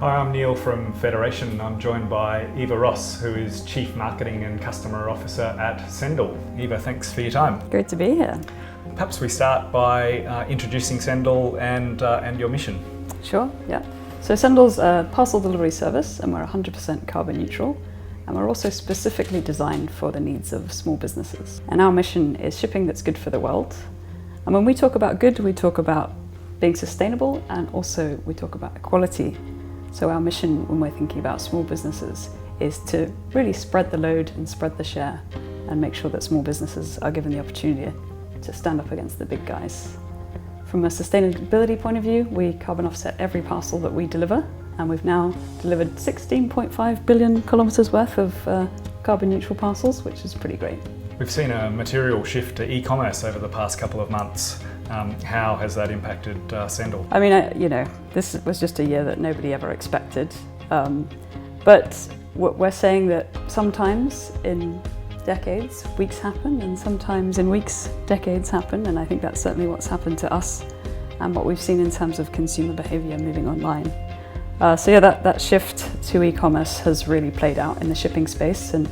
Hi, I'm Neil from Federation. I'm joined by Eva Ross, who is Chief Marketing and Customer Officer at Sendle. Eva, thanks for your time. Great to be here. Perhaps we start by introducing Sendle and your mission. Sure, yeah. So Sendle's a parcel delivery service and we're 100% carbon neutral. And we're also specifically designed for the needs of small businesses. And our mission is shipping that's good for the world. And when we talk about good, we talk about being sustainable and also we talk about equality. So our mission when we're thinking about small businesses is to really spread the load and spread the share and make sure that small businesses are given the opportunity to stand up against the big guys. From a sustainability point of view, we carbon offset every parcel that we deliver, and we've now delivered 16.5 billion kilometres worth of carbon neutral parcels, which is pretty great. We've seen a material shift to e-commerce over the past couple of months. How has that impacted Sendle? I mean, this was just a year that nobody ever expected. But we're saying that sometimes in decades, weeks happen, and sometimes in weeks, decades happen. And I think that's certainly what's happened to us and what we've seen in terms of consumer behaviour moving online. That shift to e-commerce has really played out in the shipping space, and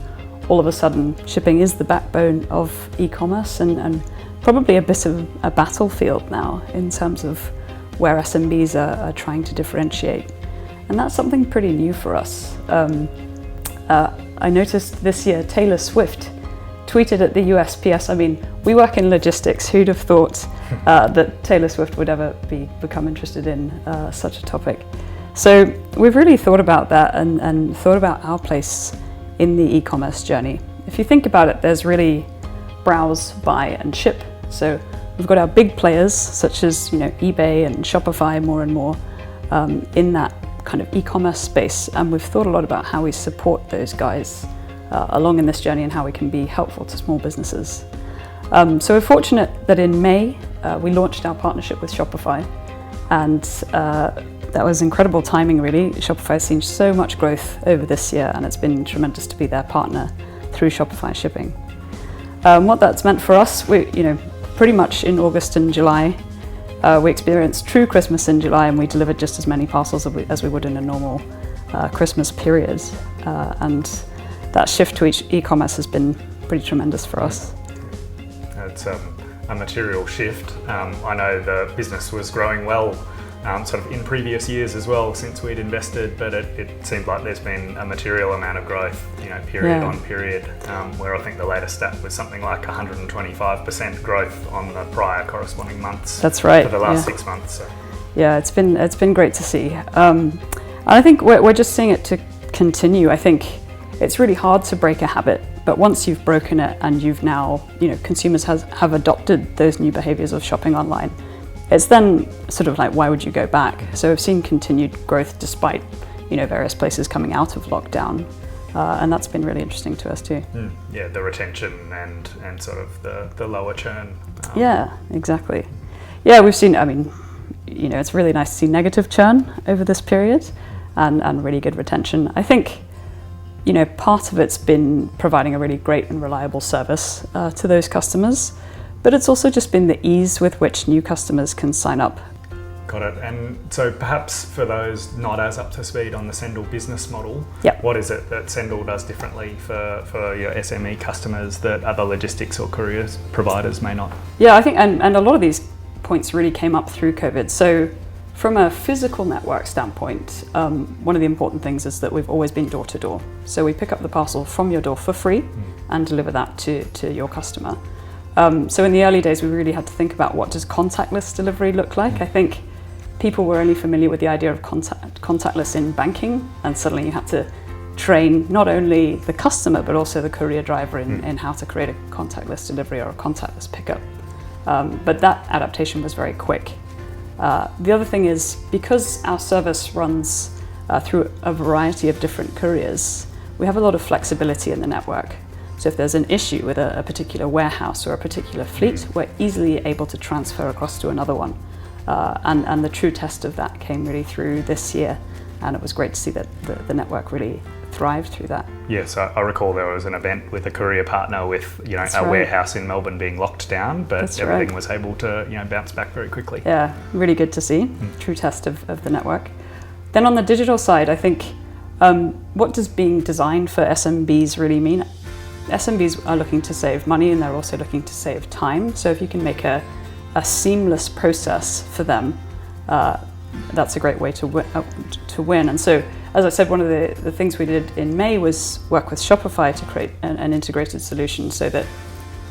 all of a sudden shipping is the backbone of e-commerce and probably a bit of a battlefield now in terms of where SMEs are trying to differentiate. And that's something pretty new for us. I noticed this year Taylor Swift tweeted at the USPS. I mean, we work in logistics. Who'd have thought that Taylor Swift would ever become interested in such a topic? So we've really thought about that and thought about our place in the e-commerce journey. If you think about it, there's really browse, buy and ship. So we've got our big players such as eBay and Shopify more and more in that kind of e-commerce space, and we've thought a lot about how we support those guys along in this journey and how we can be helpful to small businesses. So we're fortunate that in May we launched our partnership with Shopify, and that was incredible timing really. Shopify has seen so much growth over this year and it's been tremendous to be their partner through Shopify Shipping. What that's meant for us, we pretty much in August and July, we experienced true Christmas in July and we delivered just as many parcels as we would in a normal Christmas period. And that shift to e-commerce has been pretty tremendous for us. It's a material shift. I know the business was growing well sort of in previous years as well since we'd invested, but it seemed like there's been a material amount of growth, period on period, where I think the latest stat was something like 125% growth on the prior corresponding months. That's right. For the last 6 months. So. Yeah, it's been great to see. And I think we're just seeing it to continue. I think it's really hard to break a habit, but once you've broken it and you've now, consumers have adopted those new behaviours of shopping online, it's then sort of like, why would you go back? So we've seen continued growth despite, various places coming out of lockdown. And that's been really interesting to us too. Yeah, the retention and sort of the lower churn. Yeah, exactly. Yeah, we've seen, it's really nice to see negative churn over this period and really good retention. I think, part of it's been providing a really great and reliable service to those customers. But it's also just been the ease with which new customers can sign up. Got it. And so perhaps for those not as up to speed on the Sendle business model, What is it that Sendle does differently for your SME customers that other logistics or courier providers may not? Yeah, I think, and a lot of these points really came up through COVID. So from a physical network standpoint, one of the important things is that we've always been door to door. So we pick up the parcel from your door for free and deliver that to your customer. So in the early days, we really had to think about what does contactless delivery look like. I think people were only familiar with the idea of contactless in banking, and suddenly you had to train not only the customer, but also the courier driver in how to create a contactless delivery or a contactless pickup. But that adaptation was very quick. The other thing is, because our service runs through a variety of different couriers, we have a lot of flexibility in the network. So if there's an issue with a particular warehouse or a particular fleet, we're easily able to transfer across to another one. And the true test of that came really through this year. And it was great to see that the network really thrived through that. Yes, I recall there was an event with a courier partner with warehouse in Melbourne being locked down, but everything was able to bounce back very quickly. Yeah, really good to see. True test of the network. Then on the digital side, I think, what does being designed for SMBs really mean? SMBs are looking to save money and they're also looking to save time. So if you can make a seamless process for them, that's a great way to win. And so, as I said, one of the things we did in May was work with Shopify to create an integrated solution so that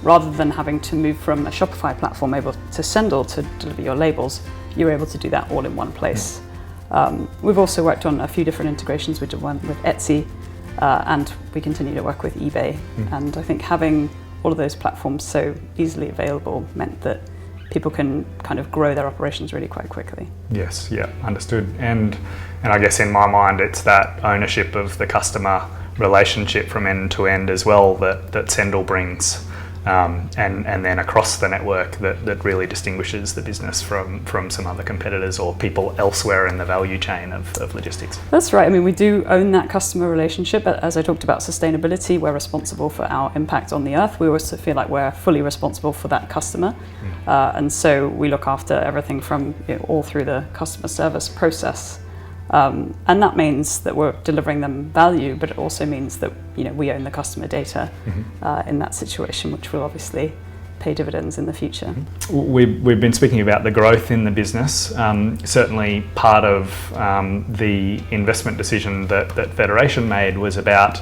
rather than having to move from a Shopify platform over to Sendle to deliver your labels, you're able to do that all in one place. We've also worked on a few different integrations. We did one with Etsy, and we continue to work with eBay. And I think having all of those platforms so easily available meant that people can kind of grow their operations really quite quickly. Yes, yeah, understood. And I guess in my mind, it's that ownership of the customer relationship from end to end as well that Sendle brings. And then across the network that really distinguishes the business from some other competitors or people elsewhere in the value chain of logistics. That's right. I mean, we do own that customer relationship. As I talked about sustainability, we're responsible for our impact on the earth. We also feel like we're fully responsible for that customer. And so we look after everything from all through the customer service process. And that means that we're delivering them value, but it also means that we own the customer data in that situation, which will obviously pay dividends in the future. We've been speaking about the growth in the business. Certainly part of the investment decision that Federation made was about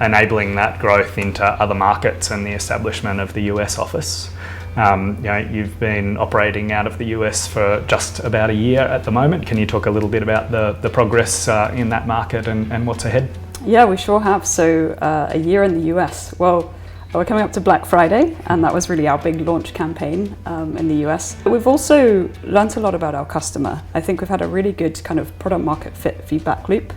enabling that growth into other markets and the establishment of the US office. You've been operating out of the US for just about a year at the moment. Can you talk a little bit about the progress in that market and what's ahead? Yeah, we sure have. So a year in the US. Well, we're coming up to Black Friday, and that was really our big launch campaign in the US. But we've also learnt a lot about our customer. I think we've had a really good kind of product market fit feedback loop.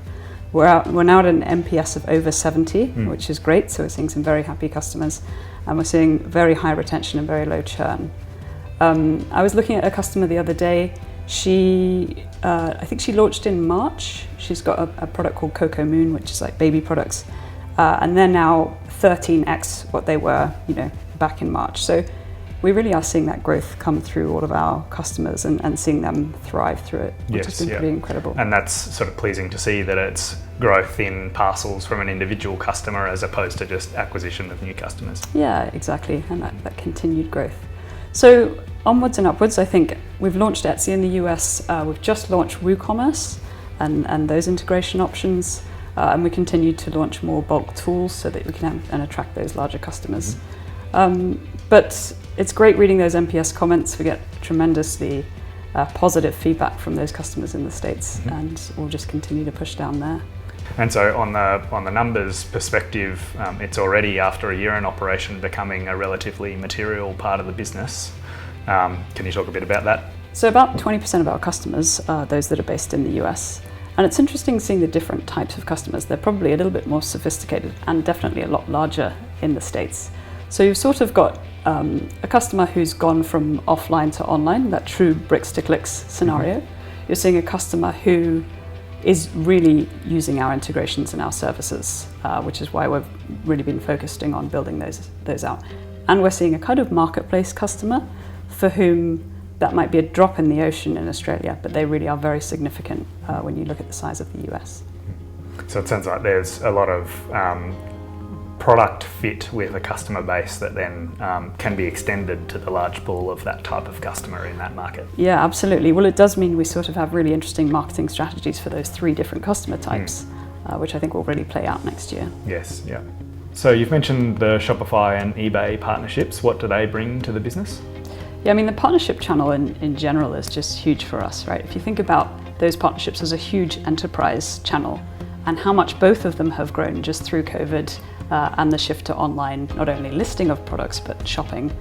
We're now at an NPS of over 70, which is great. So we're seeing some very happy customers. And we're seeing very high retention and very low churn. I was looking at a customer the other day. I think she launched in March. She's got a product called Cocoa Moon, which is like baby products. And they're now 13x what they were, back in March. So we really are seeing that growth come through all of our customers and seeing them thrive through it, which has been pretty incredible. And that's sort of pleasing to see that it's growth in parcels from an individual customer as opposed to just acquisition of new customers. Yeah, exactly, and that continued growth. So onwards and upwards, I think we've launched Etsy in the US, we've just launched WooCommerce and those integration options, and we continue to launch more bulk tools so that we can attract those larger customers. But it's great reading those NPS comments. We get tremendously positive feedback from those customers in the States, and we'll just continue to push down there. And so on the numbers perspective, it's already, after a year in operation, becoming a relatively material part of the business. Can you talk a bit about that? So about 20% of our customers are those that are based in the US. And it's interesting seeing the different types of customers. They're probably a little bit more sophisticated and definitely a lot larger in the States. So you've sort of got a customer who's gone from offline to online, that true bricks to clicks scenario. You're seeing a customer who is really using our integrations and our services, which is why we've really been focusing on building those out. And we're seeing a kind of marketplace customer for whom that might be a drop in the ocean in Australia, but they really are very significant when you look at the size of the US. So it sounds like there's a lot of product fit with a customer base that then can be extended to the large pool of that type of customer in that market. Yeah, absolutely. Well, it does mean we sort of have really interesting marketing strategies for those three different customer types, which I think will really play out next year. Yes, yeah. So you've mentioned the Shopify and eBay partnerships. What do they bring to the business? Yeah, I mean, the partnership channel in general is just huge for us, right? If you think about those partnerships as a huge enterprise channel and how much both of them have grown just through COVID and the shift to online, not only listing of products, but shopping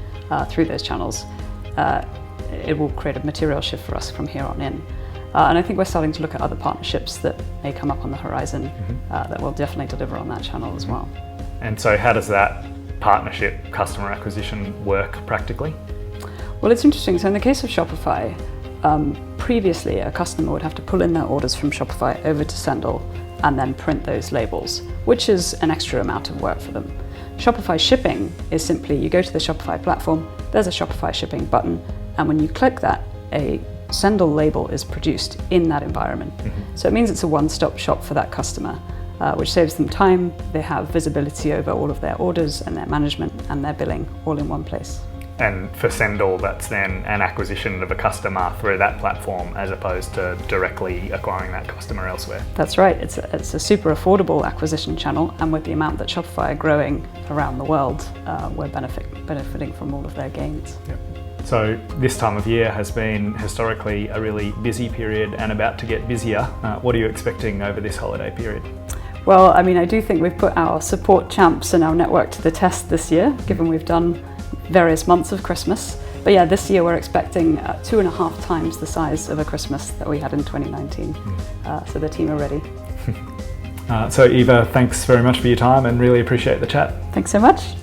through those channels, it will create a material shift for us from here on in. And I think we're starting to look at other partnerships that may come up on the horizon that will definitely deliver on that channel as well. And so how does that partnership customer acquisition work practically? Well, it's interesting. So in the case of Shopify, previously a customer would have to pull in their orders from Shopify over to Sendle and then print those labels, which is an extra amount of work for them. Shopify shipping is simply, you go to the Shopify platform, there's a Shopify shipping button, and when you click that, a Sendle label is produced in that environment. So it means it's a one-stop shop for that customer, which saves them time. They have visibility over all of their orders and their management and their billing all in one place. And for Sendle, that's then an acquisition of a customer through that platform as opposed to directly acquiring that customer elsewhere. That's right. It's a super affordable acquisition channel, and with the amount that Shopify are growing around the world, we're benefiting from all of their gains. Yep. So this time of year has been historically a really busy period and about to get busier. What are you expecting over this holiday period? Well, I mean, I do think we've put our support champs and our network to the test this year, given we've done various months of Christmas. But yeah, this year we're expecting 2.5 times the size of a Christmas that we had in 2019. So the team are ready. So Eva, thanks very much for your time and really appreciate the chat. Thanks so much.